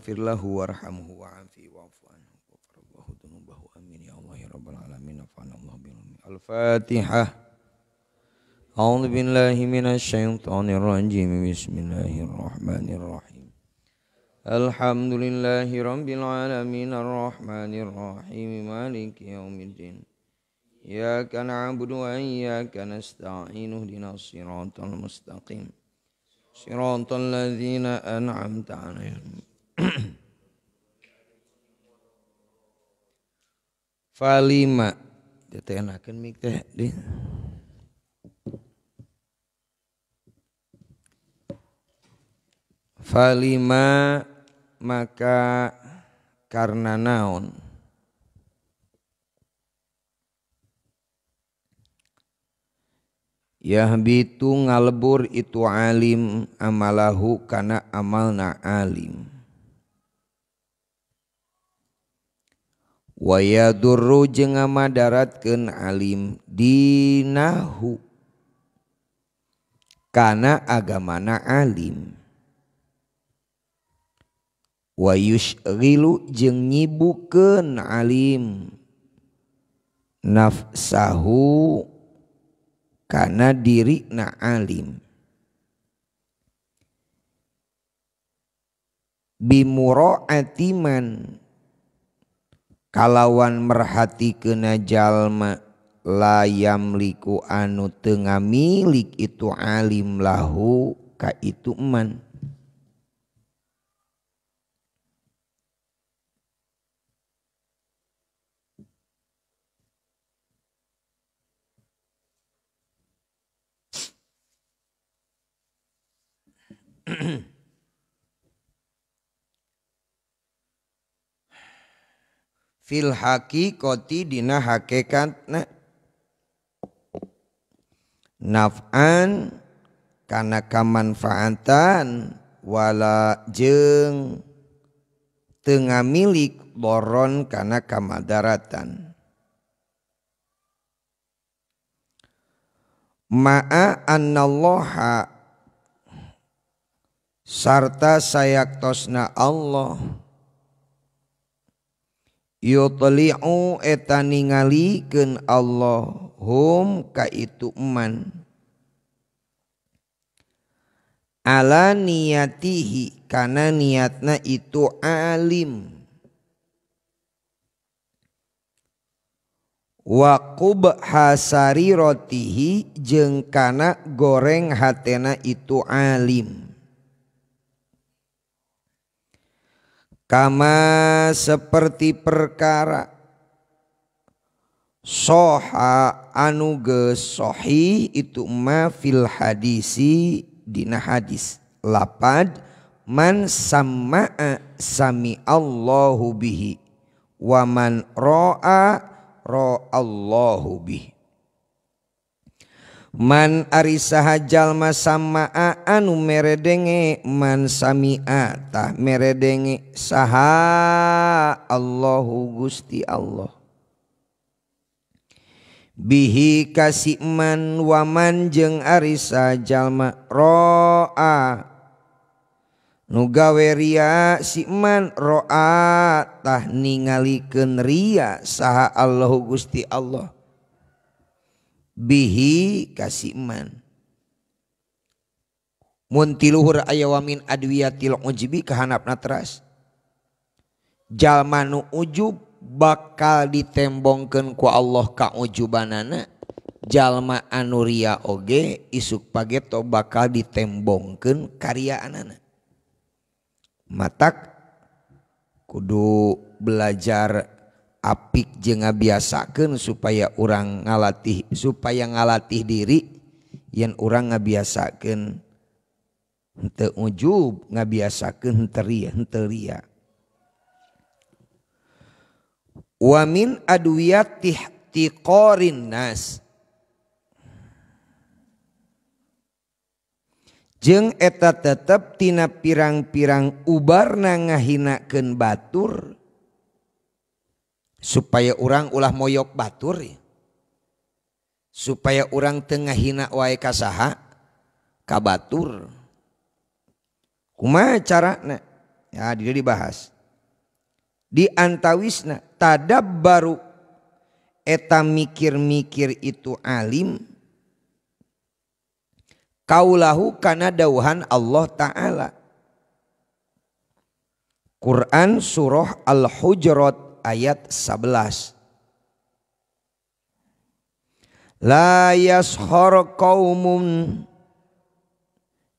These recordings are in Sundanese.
waghfir lahu warhamhu wa'afi wa'fu anhu waghfirlahu dzunubahu amin ya Allah ya rabbal alamin afana Allah bil Al-Fatihah. A'udzu billahi minasy syaithanir rajim. Bismillahirrahmanirrahim. Alhamdulillahi rabbil alamin arrahmanir rahim maliki yaumiddin. Iyyaka na'budu wa iyyaka nasta'in ihdinas siratal mustaqim. Siratal ladzina an'amta 'alaihim. Falima teh enakeun mik teh di. Falima maka karena naon yahbitu ngalebur itu alim amalahu kana amalna alim wa yadurru jeung ngamadaratkeun alim dinahu kana agamana alim wa yushghilu jeung nyibukeun alim nafsahu kana diri na alim bimuraati man kalawan merhatikeun jalma la yamliku anu teu ngamilik itu alim lahu ka itu man fil haqiqati dina hakikatna naf'an kana kamanfaatan wala jeung teu ngamilik boron kana kamadaratan ma'a annallaha sarta sayaktosna Allah yutli'u eta ningalikeun Allah hum ka itu man ala niyatihi kana niatna itu alim wa qubha sariratihi jeung kana goreng hatena itu alim kama seperti perkara soha anu geus sahih itu ma fil hadisi dina hadis lapad man sama'a sami Allahu bihi wa man ra'a ra'allahu bihi man ari saha jalma sama'a anu meredenge man sami'a tah meredenge saha Allahu Gusti Allah bihi kasih man waman jeung ari saha jalma ra'a nu gawe ria si man ra'a tah ningalikeun ria saha Allahu Gusti Allah bihi kasih man mun tiluhur aya wa min adwiyatil ujibi kahanapna teras jalma nu ujub bakal ditembongkeun ku Allah ka ujubanana jalma anu ria oge isuk pageto bakal ditembongkeun karyaanana matak kudu belajar apik jeung ngabiasakeun supaya urang ngalatih diri yen urang ngabiasakeun henteu ujub ngabiasakeun henteu ria wa min adwiyati ihtiqarin nas jeung eta tetep tina pirang-pirang ubarna ngahinakeun batur supaya orang ulah moyok batur supaya orang tengah hina wae kasaha ka batur kumaha carana Ya, dia dibahas. Di antawisna tadabbaru eta mikir-mikir itu alim kaulahu kana dauhan Allah Ta'ala. Quran surah Al-Hujurat ayat 11. La yashhar qaumun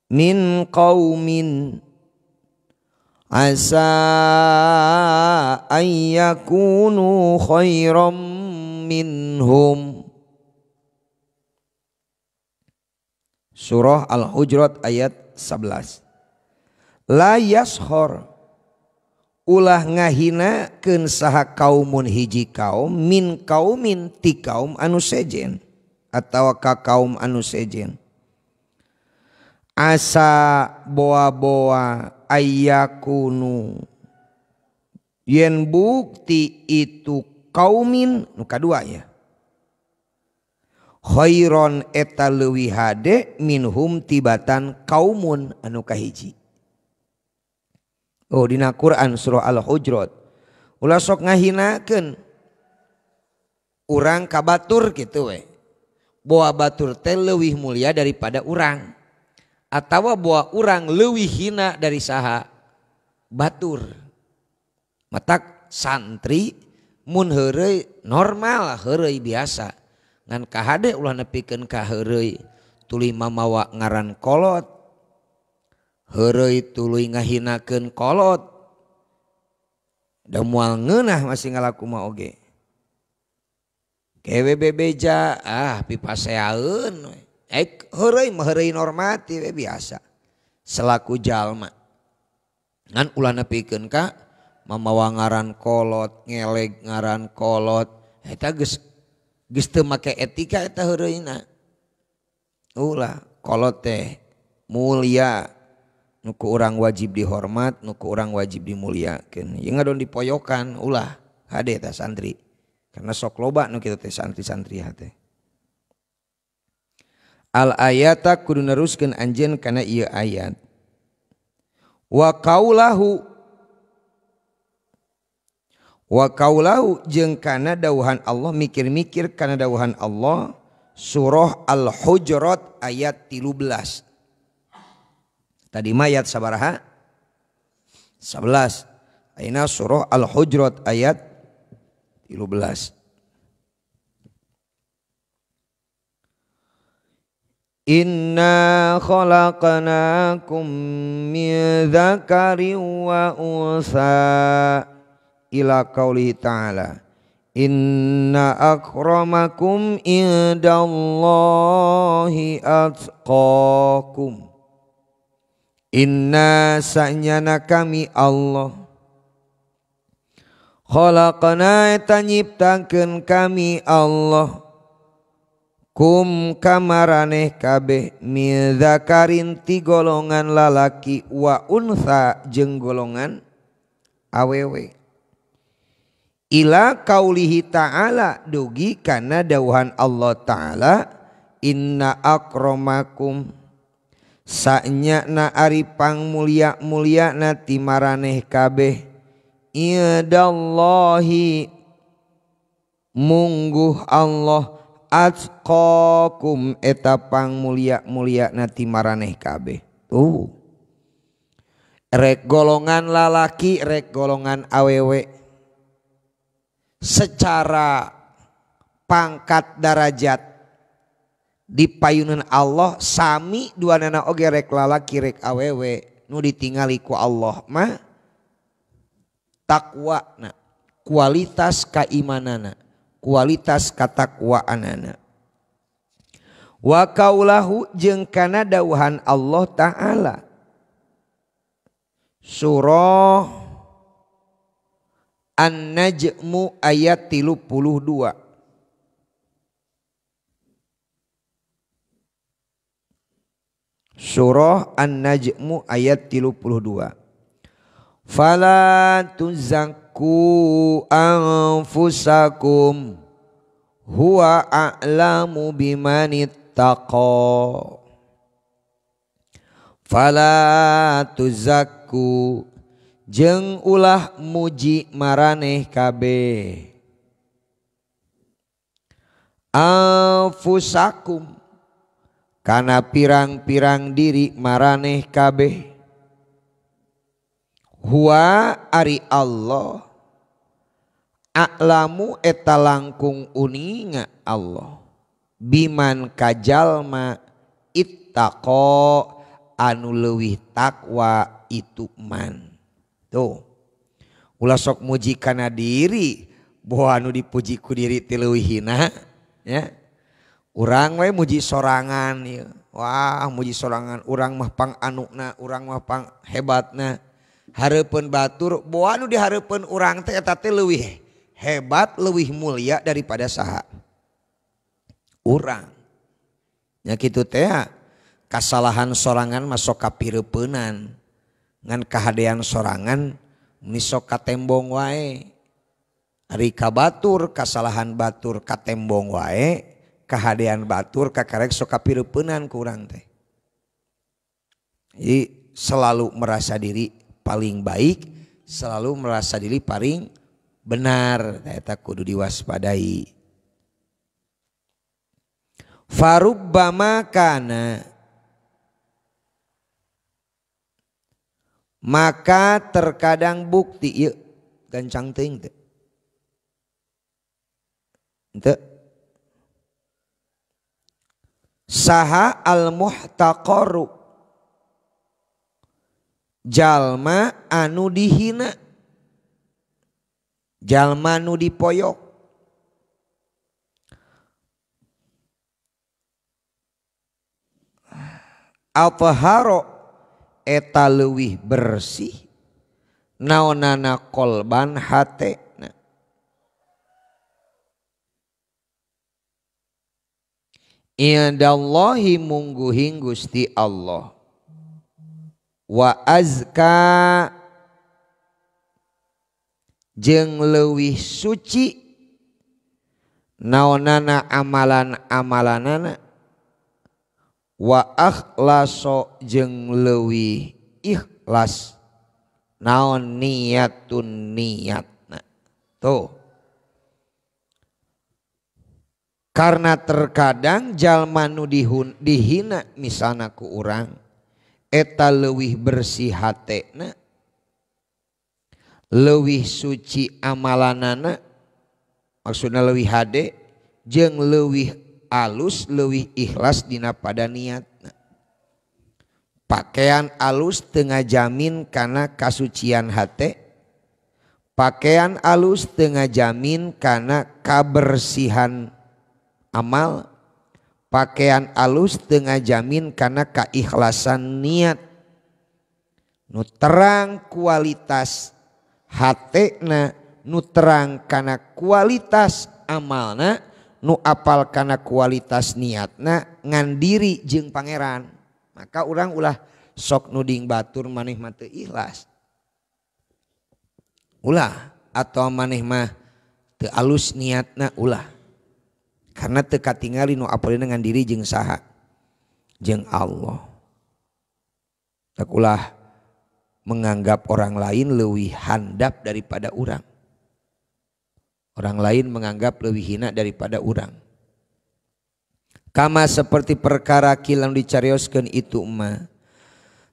min qaumin asa ayyakunu khairam minhum. Surah Al-Hujurat ayat 11. La yashhar ulah ngahinakeun saha kaumun hiji kaum min kaumin ti kaum anu sejen atawa ka kaum anu sejen. Asa boa-boa ayyakunu yen bukti itu kaumin nu kadua ya. Khairon eta leuwih hade minhum tibatan kaumun anu kahiji. Oh dina Quran surah Al-Hujurat ulah sok ngahinakeun urang ka batur kitu we. Boa batur teh leuwih mulia daripada urang. Atawa boa urang leuwih hina dari saha batur. Matak santri mun heureuy normal heureuy biasa. Ngan kahade ulah nepikeun ka heureuy tuluy mamawa ngaran kolot. Heureuy tuluy ngahinakeun kolot. Da moal ngeunah masih ngalaku mah oge. Kewe bebeja pipaseaeun we. Heureuy mah heureuy normatif we biasa. Selaku jalma. Ngan ulah nepikeun ka mamawa ngaran kolot, ngeleg ngaran kolot. Eta geus teu make etika eta heureuy-na. Ulah kolot teh mulia. Nuku orang wajib dihormat, nuku orang wajib dimuliakeun. Yang ngadon dipoyokan ulah hade tah santri. Karena sok loba nu kitu teh santri-santri hate. Al ayata kudu neruskeun anjeun kana ieu ayat. Wa kaulahu jeung kana dawuhan Allah mikir-mikir kana dawuhan Allah surah Al-Hujurat ayat 13. Tadi mayat sabaraha 11. Ayeuna surah Al-Hujurat ayat 13. Inna khalaqnakum min dzakarin wa unsa ila qauli ta'ala inna akramakum indallahi atqakum. Inna sa'nyana kami Allah khalaqna eta nyiptakeun kami Allah kum kamaraneh kabeh min dzakarin ti golongan lalaki wa unsa jeung golongan awewe. Ila qaulihi ta'ala dugi kana dawuhan Allah Ta'ala inna akramakum sa'nyana ari pangmulia-mulia na ti maraneh kabeh indallahi mungguh Allah atqakum eta pangmulia-mulia na ti maraneh kabeh. Tuh rek golongan lalaki rek golongan awewe secara pangkat darajat di payunan Allah sami duanana oge rek lalaki rek awewe nu ditingali ku Allah mah takwana kualitas keimanana kualitas katakwaanana. Wa kaulahu jeung kana dawuhan Allah Ta'ala surah An-Najmu ayat 32. Surah An-Najmu ayat 32. Fala tuzakku anfusakum huwa a'lamu bimanittaqa. Fala tuzakku jeung ulah muji maraneh kabeh. Anfusakum kana pirang-pirang diri maraneh kabeh. Huwa ari Allah a'lamu eta langkung uninga Allah biman kajalma ittaqo anu leuwih takwa itu man. Tuh ulah sok muji kana diri bahwa anu dipuji ku diri teh leuwih hina ya. Urang we muji sorangan ya. Wah muji sorangan urang mah pang anukna urang mah pang hebatna. Hareupeun batur bahwa anu dihareupeun urang teh eta teh leuwih hebat leuwih mulia daripada saha urang. Nya kitu teh kasalahan sorangan masuk kapireupeunan ngan kahadean sorangan mun sok katembong wae. Ari ka batur kasalahan batur katembong wae, kahadean batur kakarek sok kapireupeunan ku urang teh. Jadi selalu merasa diri paling baik, selalu merasa diri paling benar, eta kudu diwaspadai. Farubbama kana maka terkadang bukti ieu gancang teuing teh. Henteu. Saha al-muhtaqaru jalma anu dihina, jalma anu dipoyok. Athharo eta leuwih bersih naonana kolban hatena. Indallahi mungguhing Gusti Allah. Wa azka jeung leuwih suci naonana amalan-amalanana. Wa akhlaso jeung leuwih ikhlas naon niatun niatna. Tuh karena terkadang jalma nu dihina misalna ku urang eta leuwih bersih hatena, leuwih suci amalanana, maksudna leuwih hade jeung leuwih alus leuwih ikhlas dina pada niatna. Pakaian alus teu ngajamin kana kasucian hate, pakaian alus teu ngajamin kana kabersihan amal, pakaian alus teu ngajamin kana keikhlasan niat. Nu terang kualitas hatena, nu terang kana kualitas amalna, nu apal kana kualitas niatna ngan diri jeung pangeran. Maka urang ulah sok nuding batur maneh mah teu ikhlas. Ulah atau maneh mah teu alus niatna ulah. Karena teu katingali nu apalna ngan diri jeung saha? Jeung Allah. Tak ulah menganggap orang lain leuwih handap daripada urang. Orang lain menganggap lebih hina daripada urang. Kama seperti perkara kilang dicarioskeun itu mah.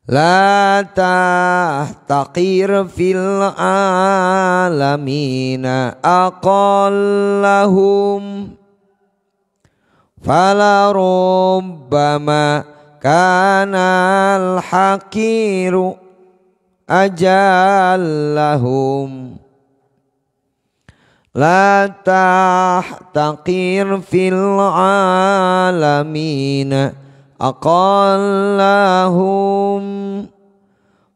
La tahtaqir fil alamina aqallahum fala rubbama kanal hakiru ajallahum. La tahtaqir fil alamina aqallahum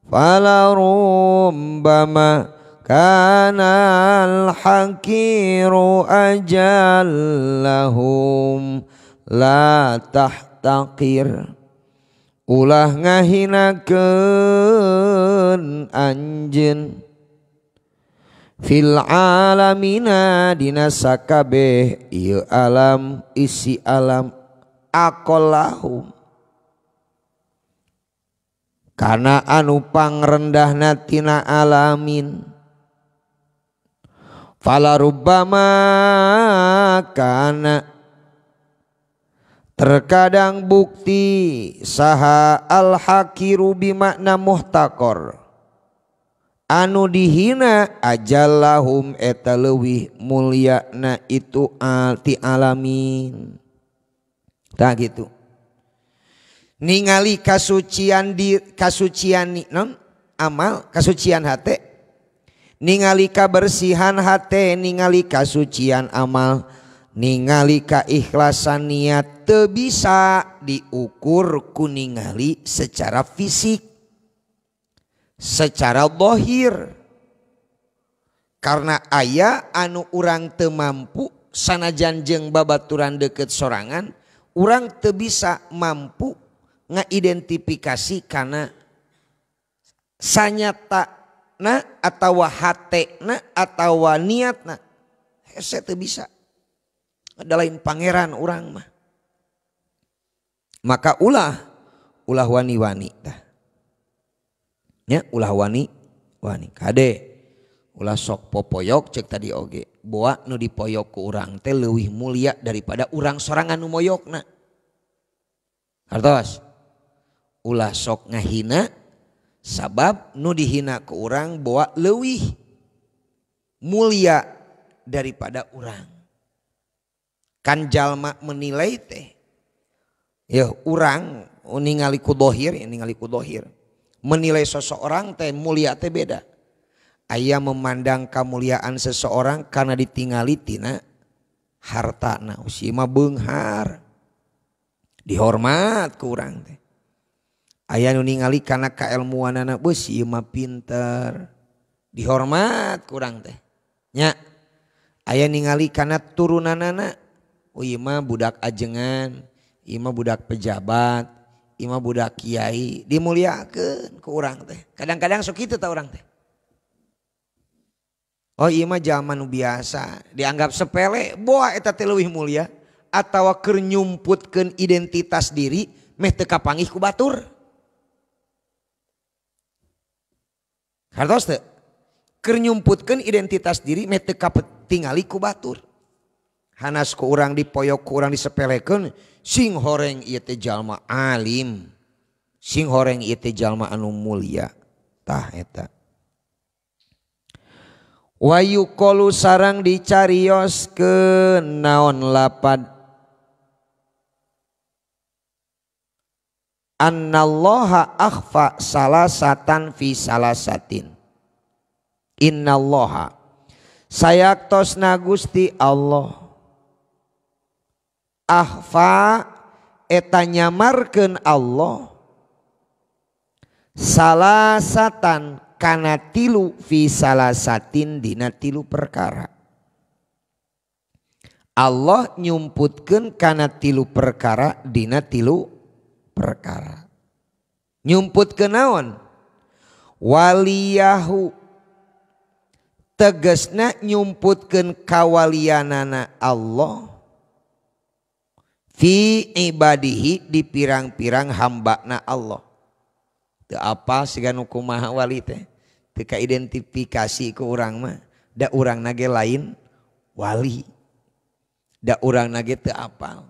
fala rubbama kanal hakiru ajallahum. La tahtaqir ulah ngahinakeun anjeun fil alamina dina sakabeh ieu alam isi alam aqallahum kana anu pangrendahna tina alamin. Fala rubbama kana terkadang bukti saha al hakiru bimakna muhtaqor anu dihina ajallahum eta leuwih mulyana itu ti alamin. Tah gitu. Ningali kasucian non amal kasucian hate, ningali kabersihan hate, ningali kasucian amal, ningali keikhlasan niat teu bisa diukur ku ningali secara fisik, secara zahir. Karena aya anu urang teu mampu sanajan jeung babaturan deukeut sorangan, urang teu bisa mampu ngaidentifikasi kana sanyatana atawa hatena atawa niatna. Hese teu bisa. Ada lain pangeran urang mah. Maka ulah wani-wani tah. Nya ulah wani-wani. Kade ulah sok popoyok cek tadi oge. Boa nu dipoyok ku urang teh leuwih mulia daripada urang sorangan nu moyokna. Hartos. Ulah sok ngahina sabab nu dihina ku urang boa leuwih mulia daripada urang. Kan jalma menilai teh ya urang ningali ku dohir, menilai seseorang teh mulia teh beda. Aya memandang kemuliaan seseorang karena ditingali tina hartana, usia mah beunghar dihormat ku urang teh. Aya nu ningali kana kailmuanana, beus ieu mah pinter dihormat ku urang teh nya. Aya ningali kana turunanana, ieu mah budak ajengan, ieu mah budak pejabat, ieu mah budak kiai, dimuliakeun ku urang teh. Kadang-kadang sok kitu tah urang teh. Oh ieu mah jalma nu biasa, dianggap sepele, boa eta teh leuwih mulia atawa keur nyumputkeun identitas diri meh teu kapanggih ku batur. Hartos teu? Keur nyumputkeun identitas diri meh teu katingali ku batur. Hanas ku urang dipoyok ku urang disepelekeun, sing horeng ieu teh jalma alim, sing horeng ieu teh jalma anu mulia. Tah eta. Wa yuqalu sareng dicarioskeun naon lapad annallaha akhfa salasatan fi salasatin. Innallaha sayaktosna Gusti Allah akhfa eta nyamarkeun Allah salasatan kana tilu fi salasatin dina tilu perkara. Allah nyumputkeun kana tilu perkara dina tilu perkara. Nyumputkeun naon? Waliyahu tegasna nyumputkeun kawalianana Allah fi ibadihi di pirang-pirang hambana Allah. Teu apa siga nu kumaha wali teh teu kaidentifikasi ku urang mah. Da urang nage lain wali, da urang nage teu apal.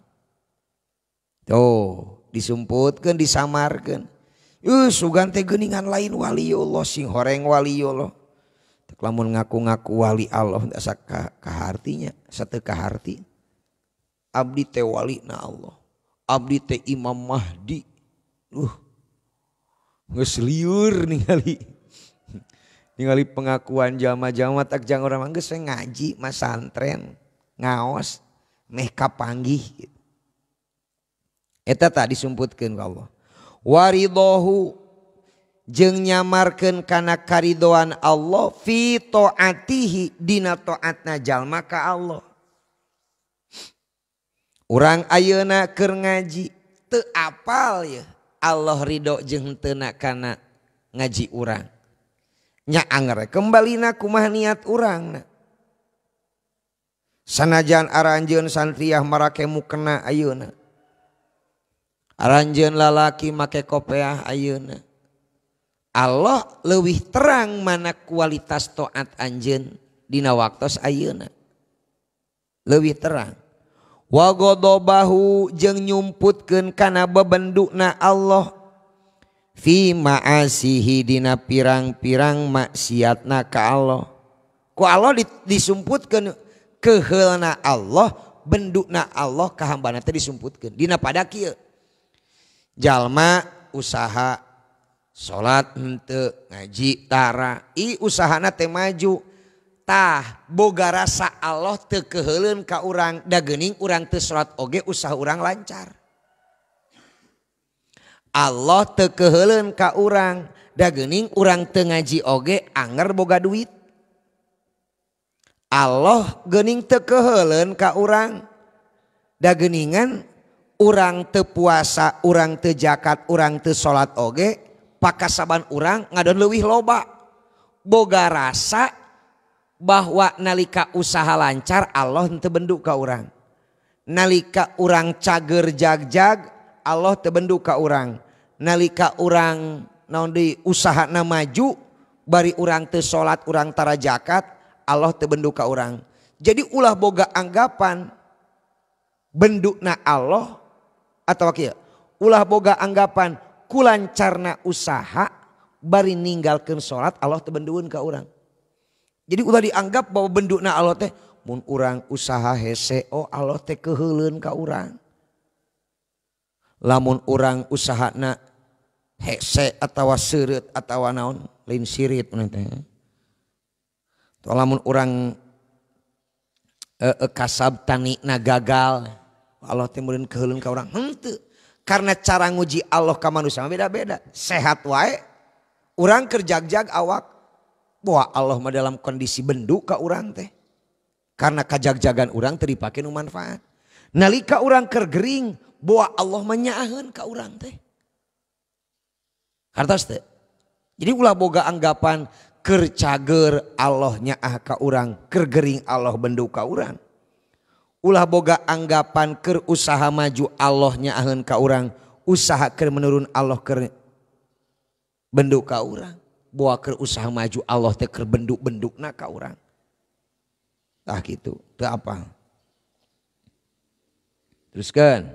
Tuh disumputkeun disamarkeun. Sugan teh geuningan lain waliullah, sing horeng waliullah. Tek lamun ngaku-ngaku wali Allah asa kahartinya, sateu kaharti. Abdi teh walina Allah, abdi teh Imam Mahdi. Geus lieur ningali pengakuan jalma-jalma tak jang urang mah geus ngaji masantren ngaos meh kapanggih gitu. Eta tak disumputkeun ku Allah. Waridahu jeung nyamarkeun kana karidoan Allah fi taatihi dina taatna jalma ka Allah. Urang ayeuna keur ngaji teu apal ya Allah ridho jeung teu na kana ngaji urang. Nya angger kembalina kumaha niat urangna. Sanajan aranjeun santriah marake mukena ayeuna. Aranjeun lalaki make kopiah ayeuna. Allah leuwih terang mana kualitas taat anjeun dina waktos ayeuna. Leuwih terang. Wa ghadabahu jeung nyumputkeun kana babenduna Allah fi ma'asihi dina pirang-pirang maksiatna ka Allah. Ku Allah disumputkeun keheulna Allah, benduna Allah ka hambana teh disumputkeun. Dina pada kieu. Jalma usaha salat henteu, ngaji tara, usahana teh maju. Tah boga rasa Allah teu keheuleuan ka urang, da geuning urang teu salat oge usaha urang lancar. Allah teu keheuleuan ka urang, da geuning urang teu ngaji oge anger boga duit. Allah geuning teu keheuleuan ka urang, da geuningan urang teu puasa, urang teu zakat, urang teu salat oge, pakasaban urang ngadon leuwih loba. Boga rasa bahwa nalika usaha lancar Allah teu bendu ka urang. Nalika urang cager jag-jag Allah teu bendu ka urang. Nalika urang naon deui usahana maju bari urang teu salat, urang tara zakat, Allah teu bendu ka urang. Jadi ulah boga anggapan benduna Allah atau kieu. Ulah boga anggapan kulancarna usaha bari ninggalkeun salat Allah teu bendueun ka urang. Jadi ulah dianggap bahwa benduna Allah teh mun urang usaha hese oh Allah teh keheuleuan ka urang. Lamun urang usahana hese atawa seureut atawa naon lain sirit teh. Lamun urang kasab tanina gagal Allah teh meureun keheuleuan ka urang. Henteu. Karena cara nguji Allah ka manusia beda-beda. Sehat wae urang keur jag-jag awak. Wah Allah mah dalam kondisi bendu ka urang teh. Karena kajag-jagan urang teu dipake nu manfaat. Nalika urang keur gering, boa Allah mah nyaaheun ka urang teh. Hartos teh. Jadi ulah boga anggapan keur cager Allah nyaah ka urang, keur gering Allah bendu ka urang. Ulah boga anggapan keur usaha maju Allah nyaaheun ka urang, usaha keur menurun Allah keur bendu ka urang. Bawa keur usaha maju Allah teh keur benduk-bendukna ka urang. Tah kitu, teu apa. Teruskan.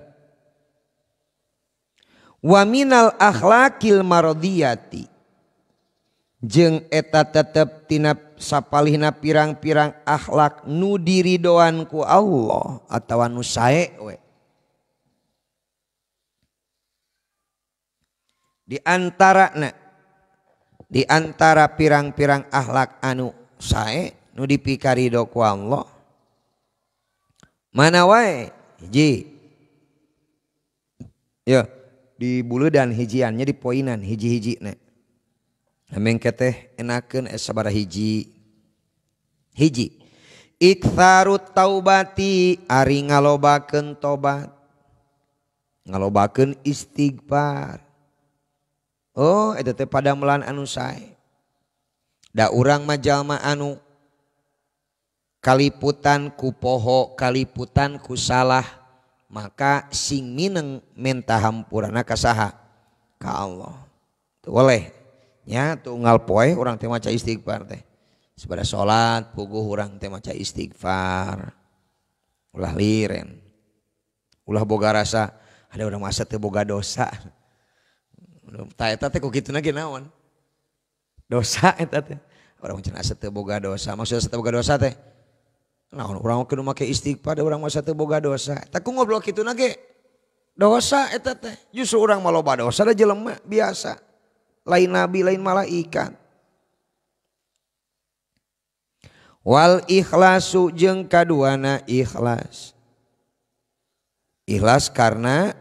Wa minal akhlaqil maradiyati. Jeung eta tetep tina sapalihna pirang-pirang akhlak nu diridoan ku Allah atawa nu sae we. Di antara pirang-pirang akhlak anu sae nu dipikarido ku Allah mana wae hiji ya di buleudan hijiannya di poinan hiji-hiji na mengke teh enakeun sabaraha hiji iktsarut taubati ari ngalobakeun tobat ngalobakeun istighfar. Oh eta teh padamelan anu sae. Da urang mah jalma anu kaliputan ku poho, kaliputan ku salah, maka sing mineng minta hampurana ka saha? Ka Allah. Teu boleh nya tunggal poe urang teh maca istighfar teh. Sabada salat puguh urang teh maca istighfar. Ulah liren. Ulah boga rasa ada urang masa teu boga dosa. Ta eta teh ku kituna ge naon? Dosa eta teh. Urang cenah asa teu boga dosa. Maksudna asa teu boga dosa teh. Naon urang kudu make istighfar da urang masa teu boga dosa. Eta ku ngobrol kituna ge dosa eta teh. Justru urang mah loba dosa da jelema biasa. Lain nabi, lain malaikat. Wal ikhlasu jeung kaduana ikhlas. Ikhlas karena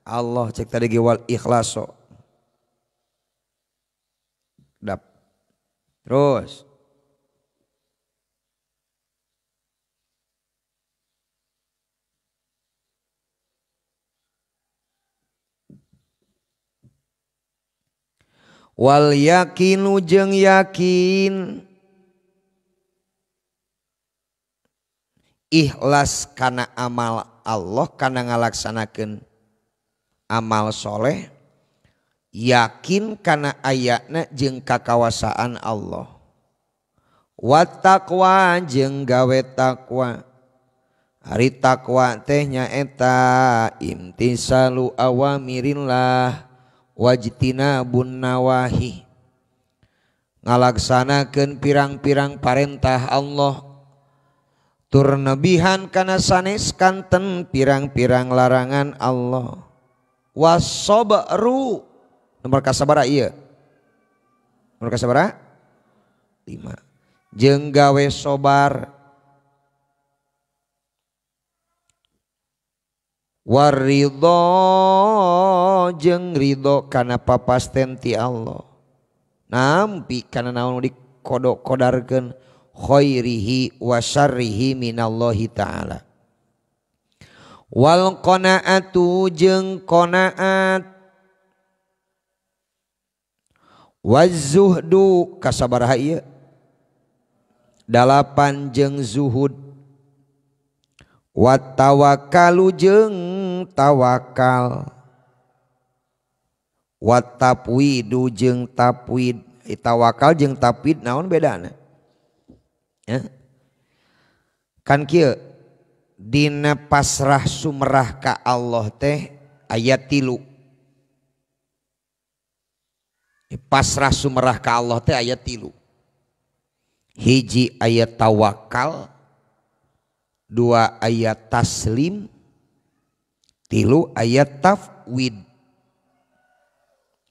Allah cek tadi ge wal ikhlaso. Dap. Terus wal yakinu jeung yakin ikhlas kana amal Allah kana ngalaksanakeun amal soleh yakin kana ayatna jeung kakawasaan Allah. Wa taqwa jeung gawe takwa. Ari takwa teh nyaeta imtisalu awamirillah wajtinabun nawahi. Ngalaksanakeun pirang-pirang parentah Allah tur nebihan kana sanes kanten pirang-pirang larangan Allah. Wasabru nomor kasabara ieu? Nomor kasabara? 5. Jeung gawe sobar. Waridho jeung ridho kana papasten ti Allah. Nampi kana naon dikodok-kodarkeun khairihi wa syarrihi minallahi ta'ala. Wal qanaatu jeung qanaat. Wazuhdu kasabaraha ieu? 8 jeung zuhud. Wat tawakkalu jeung tawakal. Wat tapwidu jeung tapwid. Tawakal jeung tapwid naon bedana? Ya. Kan kieu dina pasrah sumrah ka Allah teh ayat 3. Pasrah sumrah ka Allah teh ayat 3. Hiji ayat tawakal, 2 ayat taslim, 3 ayat tafwid.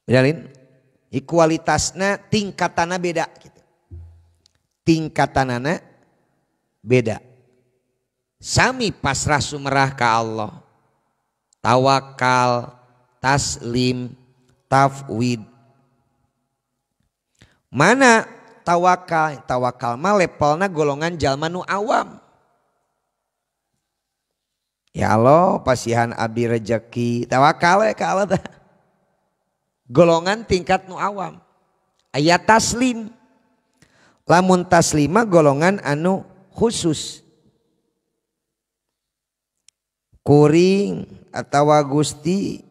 Bedain? Kualitasna tingkatanna beda gitu. Tingkatanana beda. Sami pasrah sumrah ka Allah. Tawakal, taslim, tafwid. Mana tawakal? Tawakal mah levelna golongan jalma nu awam. Ya Allah, pasihan abdi rezeki. Tawakal ka Allah. Golongan tingkat nu awam. Ayat taslim. Lamun taslima golongan anu khusus. Kuring atawa Gusti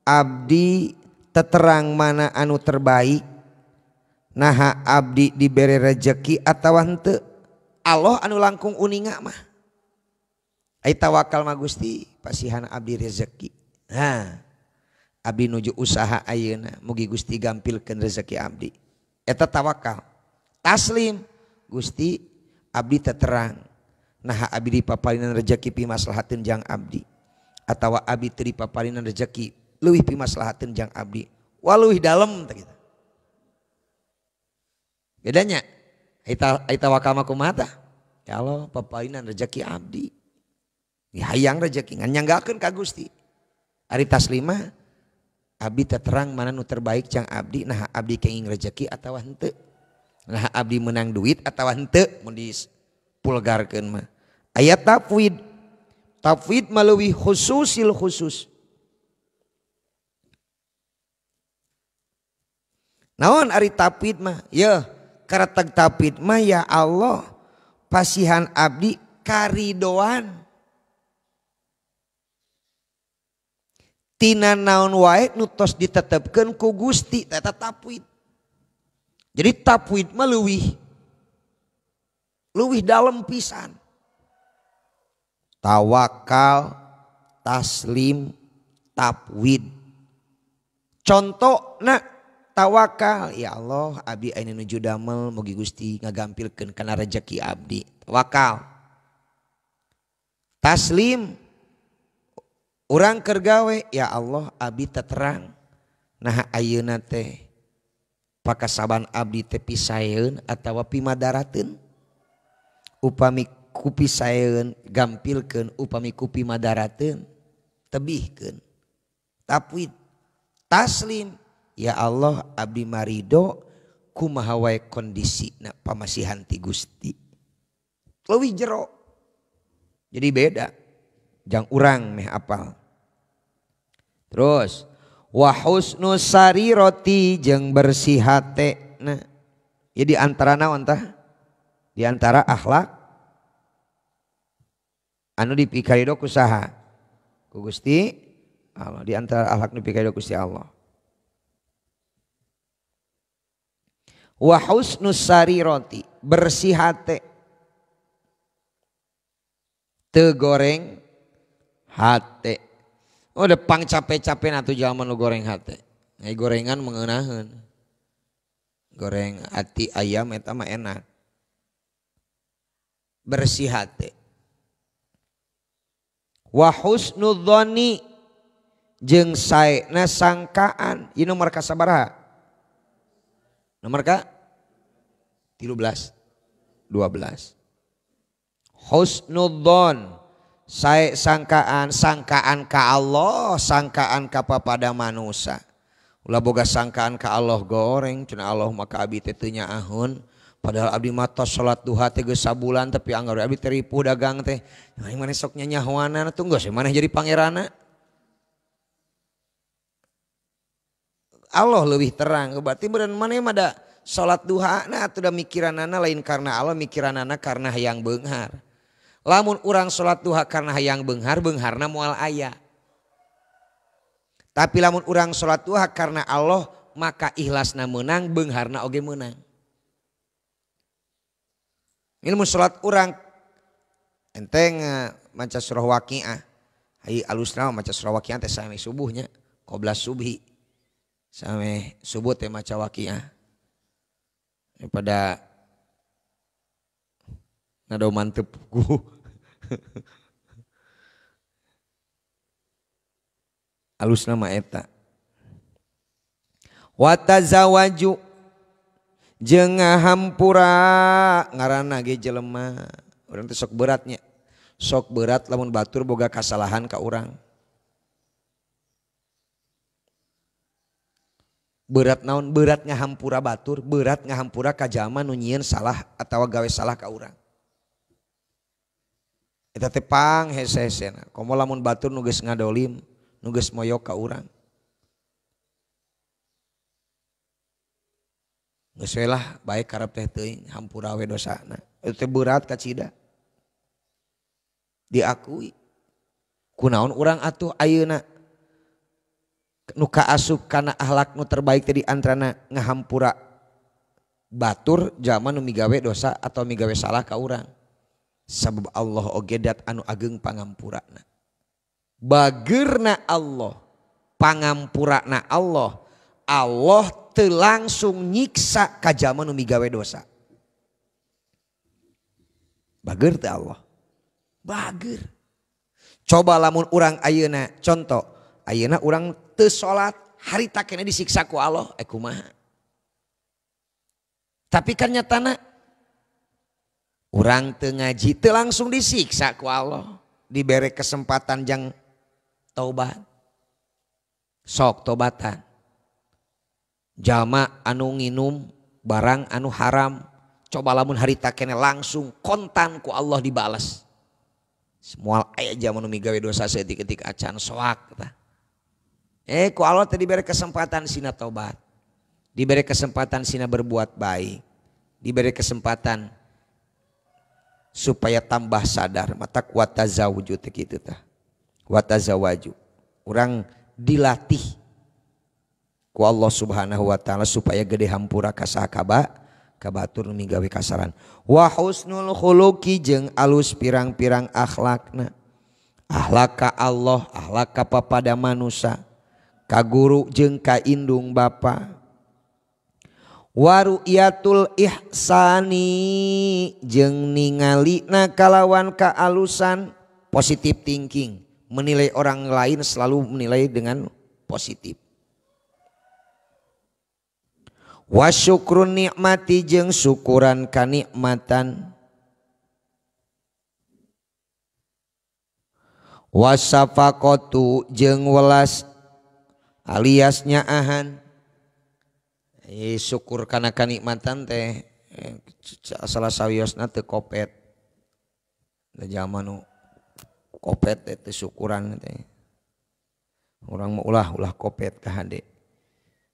abdi teterang mana anu terbaik. Naha abdi diberi rezeki atawa henteu. Allah anu langkung uninga mah. Ai tawakal mah Gusti pasihan abdi rezeki. Abdi nuju usaha ayeuna mugi Gusti gampilkeun rezeki abdi. Eta tawakal. Taslim Gusti abdi teterang. Nah abdi dipaparinan rezeki pimaslahateun jang abdi. Atawa abdi teu dipaparinan rezeki leuwih pimaslahateun jang abdi. Waleuwih dalem teh kitu. Bedanya ai tawakal mah kumaha tah? Ya Allah paparinan rezeki abdi. Hayang rezeki ngan nyanggakeun ka Gusti. Ari taslimah abdi teterang mana nu terbaik jang abdi. Nah abdi kenging rezeki atawa henteu. Nah abdi menang duit atawa henteu mun dipulgarkeun mah. Ayat tafwid. Tafwid melalui khususil khusus. Naon ari tafwid mah? Ya karatag tafwid mah ya Allah pasihan abdi karidoan. Tina naon wae nu tos ditetepkeun ku Gusti eta tafwid. Jadi tafwid mah leuwih dalem pisan. Tawakal, taslim, tafwid. Contohna tawakal, ya Allah abdi aya nuju damel mugi Gusti ngagampilkeun kana rezeki abdi. Tawakal. Taslim urang keur gawe, ya Allah abdi teterang. Nah ayeuna teh pakasaban abdi teh pisaeun atawa pimadarateun. Upami kupisaeun gampilkeun, upami kupimadarateun tebihkeun. Tafwid. Taslim, ya Allah abdi marido kumaha wae kondisina pamasihan ti Gusti. Leuwih jero. Jadi beda. Jang urang meh apal. Terus wa husnu sarirati jeung bersih hate. Nah, ya di antara naon tah? Di antara akhlak anu dipikarido ku saha? Ku Gusti Allah. Di antara akhlak nu dipikarido Gusti Allah. Wa husnus sarirati, bersih hate. Teu goreng hate. Oh depang capek-capek atuh zaman lu goreng hate. Gorengan mengenaheun. Goreng hati ayam eta mah enak. Bersih hate. Wa husnul dzanni jeung saena sangkaan. Ieu nomor ka sabaraha? Nomor ka 13 12. Husnul dzan, sae sangkaan, sangkaan ka Allah, sangkaan ka papada manusia. Ulah boga sangkaan ka Allah goreng, cenah Allah maka abdi teh teu nyaahun. Padahal abdi mah tos salat duha teh geus sabulan tapi anggar abdi teh ripuh dagang teh. Nah, maneh sok nyanyahoana tunggu sih maneh jadi pangeranna. Allah lebih terang, berarti beran maneh mah da salat duha na atuh da mikiranana lain karena Allah, mikiranana karena hayang beunghar. Lamun urang salat duha karena hayang beunghar, beungharna moal aya. Tapi lamun urang salat duha karena Allah, maka ikhlasna meunang, beungharna oge meunang. Ilmu salat urang enteng maca surah Waqiah. Hai alusna maca surah Waqiah teh sampai subuhnya, qobla subhi. Sampai subuh teh maca Waqiah. Daripada ngado mantep ku. Alusna mah eta. Wa tazawaju jeung ngahampura ngaranna ge jelema. Urang teh sok beratnya. Sok berat lamun batur boga kasalahan ka urang. Berat naon? Berat ngahampura batur, berat ngahampura ka jalma nu nyieun salah atawa gawe salah ka urang. Eta teh pang hese-hesena. Komo lamun batur nu geus ngadolim, nu geus moyok ka urang. Geus we lah bae karep teh teuing hampura we dosana. Itu teh berat ka cida. Diakui. Kunaon urang atuh ayeuna nu kaasup kana akhlak nu terbaik tadi antarana ngahampura batur jalma nu migawe dosa atau migawe salah ka urang. Sabab Allah oge dat anu ageng pangampurana. Bageurna Allah, pangampurana Allah, Allah teu langsung nyiksa ka jalma nu migawe dosa. Bageur teu Allah. Bageur. Coba lamun urang ayeuna contoh, ayeuna urang teu salat, harita kene disiksa ku Allah, kumaha? Tapi kan nyatana urang teu ngaji teu langsung disiksa ku Allah, dibere kesempatan jang taubat. Sok tobatan. Jalma anu nginum barang anu haram, coba lamun harita kene langsung kontan ku Allah dibalas. Semual aya jalma nu migawe dosa saeutik-eutik acan soak tah. Ku Allah teh diberi kesempatan sina taubat. Diberi kesempatan sina berbuat baik. Diberi kesempatan supaya tambah sadar. Mata kuat tazawuju teh kitu tah. Kuat tazawaju. Urang dilatih ku Allah Subhanahu wa taala supaya gede hampura ka sakaba ka batur nu migawe kasaran. Wa husnul khuluqi jeung alus pirang-pirang akhlakna. Akhlak ka Allah, akhlak ka papada manusia. Ka guru jeung ka indung bapa. Waru'yatul ihsani jeung ningalina kalawan kaalusan, positive thinking, menilai orang lain selalu menilai dengan positif. Wasyukrun nikmati jeung syukuran kanikmatan. Wasafaqatu jeung welas alias nyaahan. Syukur kana kanikmatan teh salah sawiosna teu kopet. Da jalma nu kopet teh syukuran teh. Urang mah ulah kopet ka hade.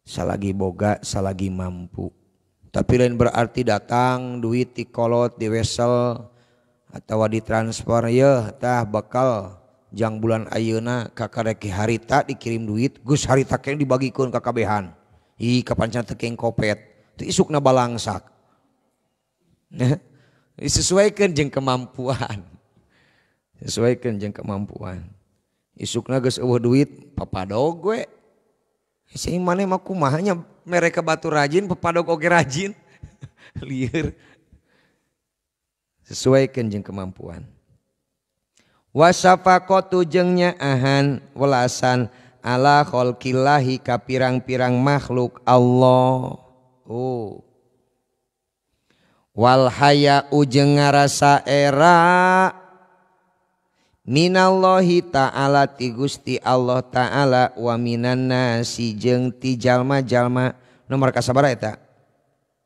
Salagi boga, salagi mampu. Tapi lain berarti datang duit di kolot, di wesel atau di transfer ya tah bakal jang bulan ayeuna ka kareki harita dikirim duit, geus harita kene dibagikeun ka kabehan. Ih kapancan teu keng kopet. Itu isukna balangsak. Disesuaikan jeung kemampuan. Sesuaikan jeung kemampuan. Isukna geus eueuh duit papadog we. Sing maneh mah kumahanya mereka batu rajin papadog oge rajin. Lieur. Sesuaikan jeung kemampuan. Wasafaqatu jeung nyaahan welasan ala khalqillahi ka pirang-pirang makhluk Allah. Oh. Wal haya'u jeung ngarasa era minallahi ta'ala ti Gusti Allah ta'ala wa minan nasi jeung ti jalma-jalma. Nomor kasabaraha eta?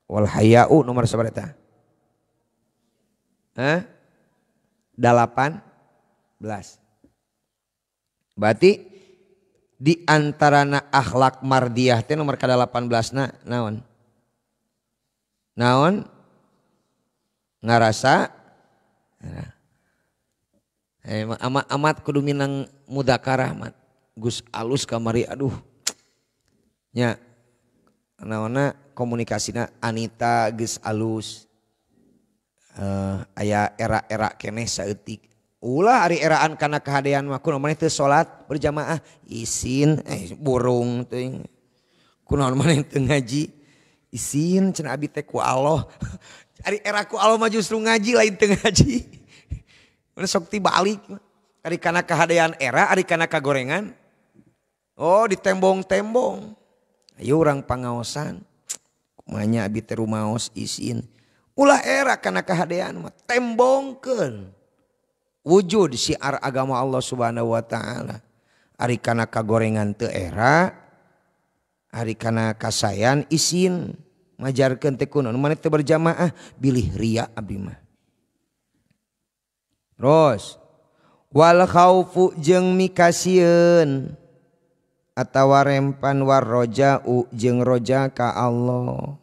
Wal haya'u nomor sabaraha eta? 18. Berarti di antarana akhlak mardiyah teh nomor ke-18 naon? Naon? Ngarasa amat kudu minang mudakarah amat. Gus alus kamari aduh. Nya naonna komunikasina Anita geus alus. Aya era-era keneh saeutik. Ulah ari eraan kana kahadean mah kunaon maneh teu salat berjamaah isin burung teuing. Kunaon maneh teu ngaji isin cenah abi teh ku Allah. Ari era ku Allah mah justru ngaji lain teu ngaji. Mana sok tibalik. Ari kana kahadean era, ari kana kagorengan. Oh ditembong-tembong. Ayo urang pangaosan. Kumanya abi teh rumaos isin. Ulah era kana kahadean mah tembongkeun. Wujud syiar agama Allah Subhanahu wa taala. Ari kana kagorengan teu era, ari kana kasayan isin. Majarkeun teh kunaon maneh teu berjamaah bilih ria abdi mah. Terus wal khaufu jeung mikasieun atawa rempan war roja'u jeung roja ka Allah.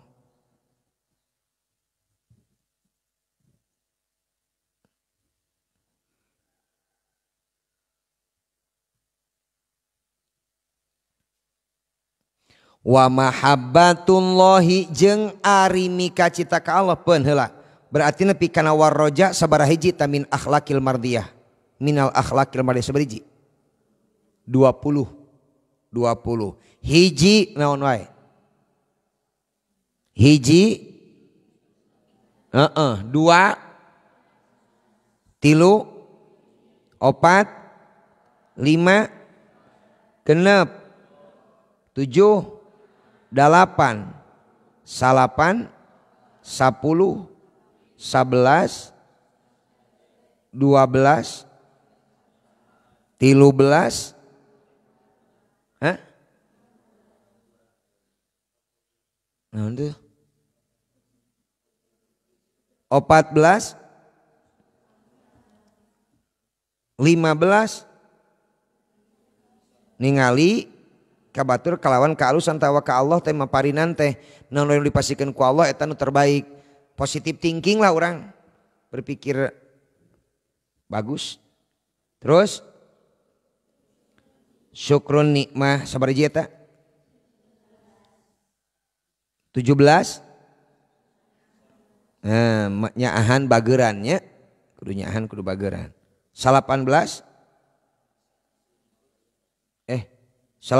Wa mahabbatullahi jeung ari mika cita ka Allah peun heula. Berarti nepi kana warroja sabaraha hiji tamin akhlakil mardiyah. Minal akhlakil mardiyah sabaraha hiji? 20. Hiji naon wae? Hiji 2 3 4 5 6 genep 7 8 salapan 10 11 12 13 naon tuh 14 15 ningali kabatur kalawan kaalusan tawa ka Allah teh maparinan teh naon yang dipasikeun ku Allah eta nu terbaik. Positive thinking lah orang berpikir bagus. Terus syukrun nikmah sabaraha eta? 17. Nyaahan bageurannya kudu nyaahan kudu bageuran. 18 18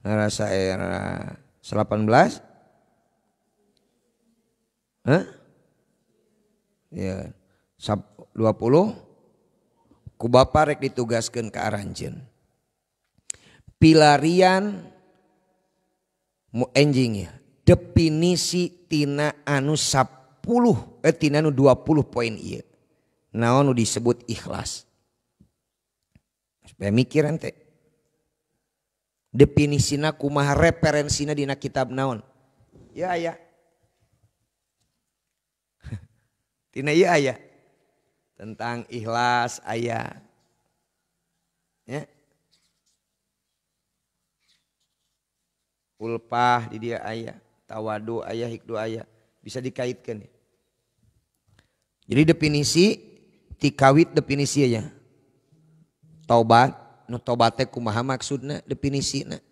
ngarasa era 18 ya 20 ku bapa rek ditugaskeun ka aranjeun pilarian mu enjing ya definisi tina anu 10 tina anu 20 poin ieu naon nu disebut ikhlas. Supaya mikir ente. Definisina kumaha referensina dina kitab naon? Ya aya. Tina ieu aya. Tentang ikhlas aya. Ya. Ulpah di dia aya, tawadu aya, hikdu aya. Bisa dikaitkan ya. Jadi definisi tikawit definisi aja. Taubat, nu taubat teh kumaha maksudna definisina.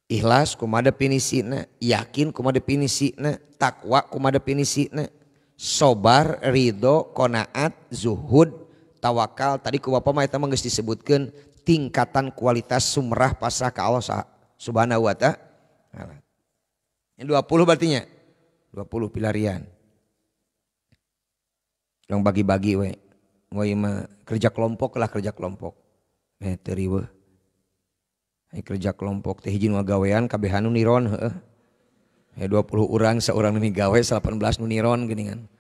Ikhlas kumaha definisina, yakin kumaha definisina, takwa kumaha definisina, sobar, ridho, qanaat, zuhud, tawakal. Tadi ku Bapak mah eta mah geus disebutkeun tingkatan kualitas sumrah pasrah ka Allah Subhanahu wa ta'ala. Yang 20 berarti nya. 20 pilarian. Yang bagi-bagi we. We mah kerja kelompok lah kerja kelompok. Teu riweuh. Kerja kelompok teh hiji nu gawean kabeh nu niron heueuh. 20 urang saurang nu gawe 18 nu niron geuningan.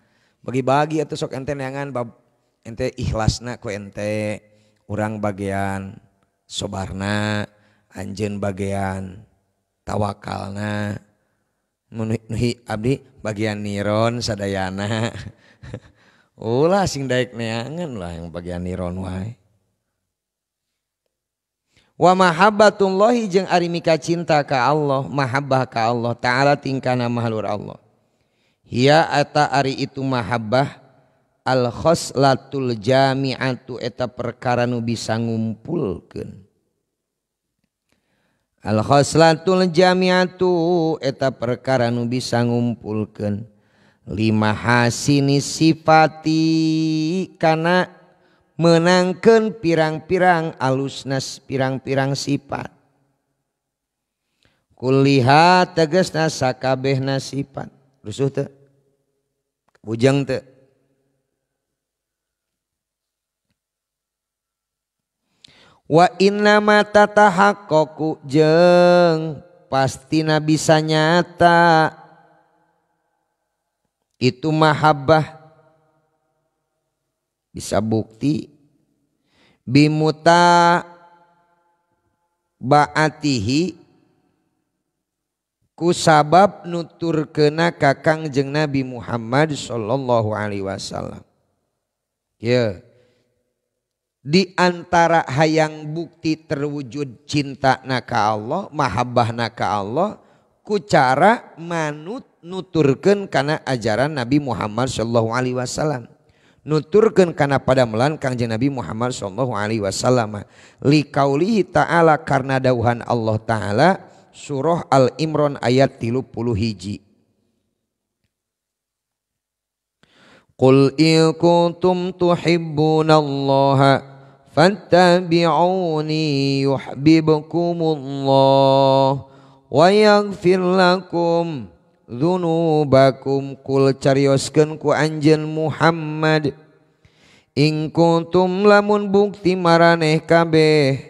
Bagi-bagi atuh sok ente neangan bab ente ikhlasna ku ente, urang bagian sobarna, anjeun bagian tawakalna. Nuhi abdi bagian niron sadayana. Ulah sing daek neangan lah yang bagian niron wae. Wa mahabbatullahi jeung ari mika cinta ka Allah, mahabbah ka Allah taala tingkana mahlur Allah. Hiya eta ari itu mahabbah al khoslatul jami'atu eta perkara nu bisa ngumpulkeun. Al khoslatul jami'atu eta perkara nu bisa ngumpulkeun lima hasini sifati kana menangkeun pirang-pirang alusnas pirang-pirang sifat. Kulliha tegasna sakabehna sifat. Rusuh teu? Bujang teu? Wa innama tatahaqqaqu jeung pastina bisa nyata itu mahabbah bisa bukti bimuta baatihi ku sabab nuturkeuna ka Kangjeng Nabi Muhammad sallallahu alaihi wasallam. Ya. Di antara hayang bukti terwujud cinta ka Allah, mahabbah ka Allah ku cara manut nuturkeun kana ajaran Nabi Muhammad sallallahu alaihi wasallam. Nuturkeun kana padamelan Kangjeng Nabi Muhammad sallallahu alaihi wasallam li qaulihi ta'ala karna dawuhan Allah taala surah Al-Imran ayat 31. Qul in kuntum tuhibbunallaha fattabi'uni yuhibbukumullah wa yaghfir lakum dzunubakum. Kul carioskeun ku anjeun Muhammad in kuntum lamun bukti maraneh kabeh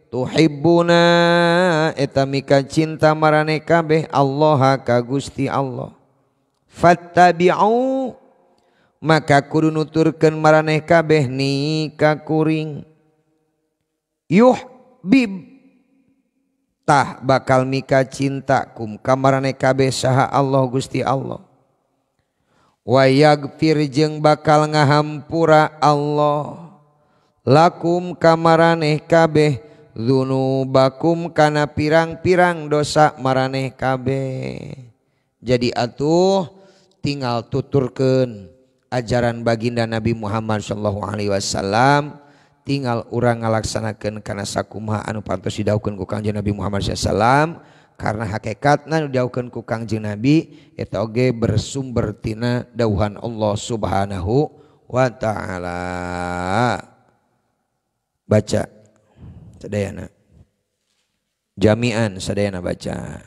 tuhibbuna eta mika cinta maraneh kabeh Allah ka Gusti Allah fattabi'u maka kudu nuturkeun maraneh kabeh ni ka kuring yuhbib tah bakal mika cinta kum kamarane kabeh saha Allah Gusti Allah wa yaghfir jeung bakal ngahampura Allah lakum kamarane kabeh dzunubakum kana pirang-pirang dosa maraneh kabeh. Jadi atuh tinggal tuturkeun ajaran baginda Nabi Muhammad sallallahu alaihi wasallam, tinggal urang ngalaksanakeun kana sakumaha anu pantos didawuhkeun ku Kangjeng Nabi Muhammad sallallahu alaihi wasallam, karena hakikatna nu didawuhkeun ku Kangjeng Nabi eta oge bersumber tina dawuhan Allah Subhanahu wa taala. Baca sadayana jami'an sadayana baca.